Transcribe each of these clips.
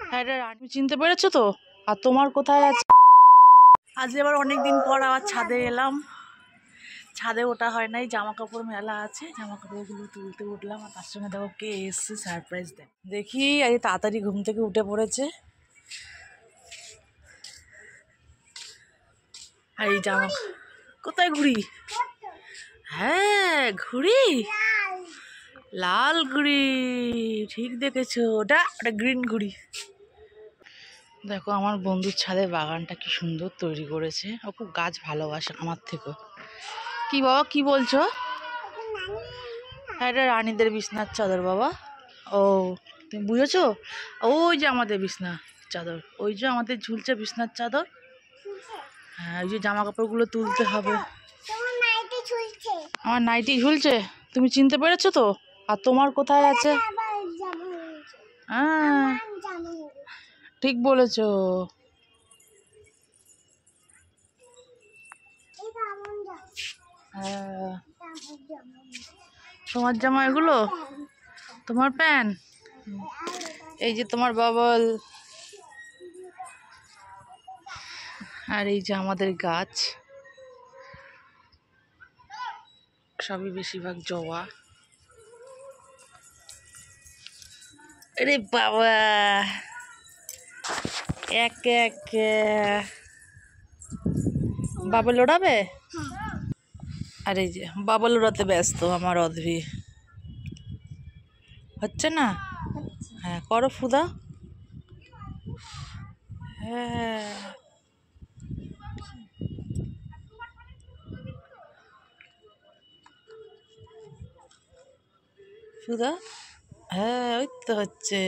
হ্যাঁ এটা রানী, চিনতে পেরেছো তো? আর তোমার কোথায় আছে? আজ এবার অনেকদিন পর আবার ছাদে এলাম। ছাদে ওঠা হয় নাই, জামা কাপড় মেলা আছে, জামা কাপড়গুলো তুলতে উঠলাম। আর তার সঙ্গে দেখো কে এসছে সারপ্রাইজ দেয়। দেখি আজ তাড়াতাড়ি ঘুম থেকে উঠে পড়েছে। আর এই জামা, কোথায় ঘুড়ি? হ্যাঁ ঘুড়ি, লাল ঘুড়ি, ঠিক দেখেছো, ওটা ওটা গ্রিন ঘুড়ি। দেখো আমার বন্ধুর ছাদে বাগানটা কি সুন্দর তৈরি করেছে। ও খুব গাছ ভালোবাসে আমার থেকেও। কি বাবা কি বলছো? হ্যাঁ এটা রানীদের বিছনার চাদর বাবা। ও তুমি বুঝেছো? ওই যে আমাদের বিছনার চাদর, ওই যে আমাদের ঝুলছে বিছনার চাদর। হ্যাঁ ওই যে জামা কাপড়গুলো তুলতে হবে। আমার নাইটি ঝুলছে, তুমি চিনতে পেরেছো তো? আর তোমার কোথায় আছে? হ্যাঁ ঠিক বলেছো। হ্যাঁ তোমার জামা এগুলো, তোমার প্যান্ট, এই যে তোমার বাবল। আর এই যে আমাদের গাছ, সবই বেশিরভাগ জবা। আরে বাবা এক এক বাবল ওড়াবে। আর এই যে বাবল ওড়াতে ব্যস্ত আমার অদ্ভি, হচ্ছে না? হ্যাঁ করো ফুদা। হ্যাঁ ফুদা, হ্যাঁ ওই তো হচ্ছে।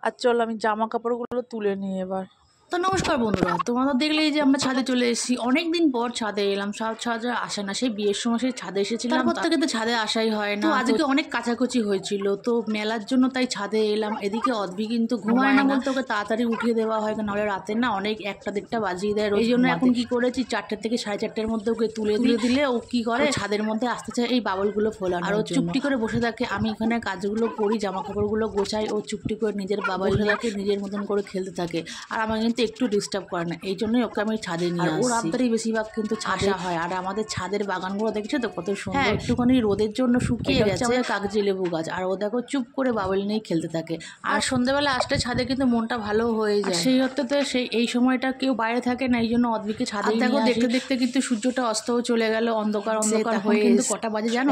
আর চল আমি জামা কাপড়গুলো তুলে নিই এবার। তো নমস্কার বন্ধুরা, তোমরা দেখলে যে আমরা ছাদে চলে এসেছি। অনেকদিন পর ছাদে এলাম, সব ছাদে আসে না, সেই বিয়ের সময় সেই ছাদে এসেছিলাম, তারপর থেকে তো ছাদে আসাই হয় না। তো আজকে অনেক কাচাকুচি হয়েছিল, তো মেলার জন্য তাই ছাদে এলাম। এদিকে অদ্ভি কিন্তু ঘুমায় না, বলতে ওকে তাড়াতাড়ি উঠিয়ে দেওয়া হয়, নাহলে রাতে না অনেক 1টা 1টা বাজিয়ে দেয়। এই জন্য এখন কি করেছি, 4টে থেকে 4:30-এর মধ্যে ওকে তুলে দিলে ও কি করে ছাদের মধ্যে আসতে চায় এই বাবলগুলো ফোলানো, আর ও চুপটি করে বসে থাকে। আমি এখানে কাজগুলো করি, জামা কাপড়গুলো গোছাই, ও চুপটি করে নিজের বাবা থাকে, নিজের মতন করে খেলতে থাকে। আর আমার কিন্তু একটু ডিস্টার্ব করে না, এই জন্যই ওকে আমি ছাদে নিয়ে আসি। ওর আবদারই বেশিরভাগ কিন্তু ছাদে হয়। আর আমাদের ছাদের বাগানগুলো দেখছো তো কত সুন্দর। একটুখানি রোদের জন্য শুকিয়ে গেছে আমাদের কাগজি লেবু গাছ, আর ও দেখো চুপ করে বাবল নিয়ে খেলতে থাকে। আর সন্ধ্যাবেলা আসলে ছাদে কিন্তু মনটা ভালো হয়ে যায়। সেই অর্থে সেই এই সময়টা কেউ বাইরে থাকে না, এই জন্য অদ্ভিকে ছাদে দেখো দেখতে দেখতে কিন্তু সূর্যটা অস্তও চলে গেল, অন্ধকার অন্ধকার হয়ে। কিন্তু কটা বাজে জানো?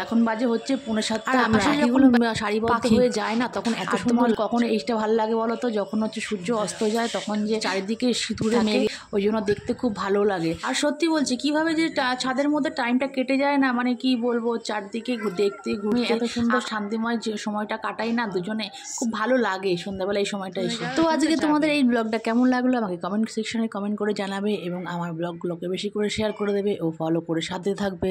এখন বাজে হচ্ছে 6:45। আর আকাশে যখন সারিবদ্ধ হয়ে যায় না, তখন এত সুন্দর। কখন এইটা ভালো লাগে বলো তো? যখন হচ্ছে সূর্য অস্ত যায়, তখন যে চারিদিকে সিঁদুরে মেঘ, ওই জন্য দেখতে খুব ভালো লাগে। আর সত্যি বলছি, কিভাবে যে ছাদের মধ্যে টাইমটা কেটে যায় না, মানে কি বলবো, চারদিকে দেখতে ঘুরে এত সুন্দর শান্তিময় যে সময়টা কাটাই না দুজনে, খুব ভালো লাগে সন্ধ্যাবেলা এই সময়টা এসে। তো আজকে তোমাদের এই ব্লগটা কেমন লাগলো আমাকে কমেন্ট সেকশনে কমেন্ট করে জানাবে, এবং আমার ব্লগগুলোকে বেশি করে শেয়ার করে দেবে ও ফলো করে সাথে থাকবে।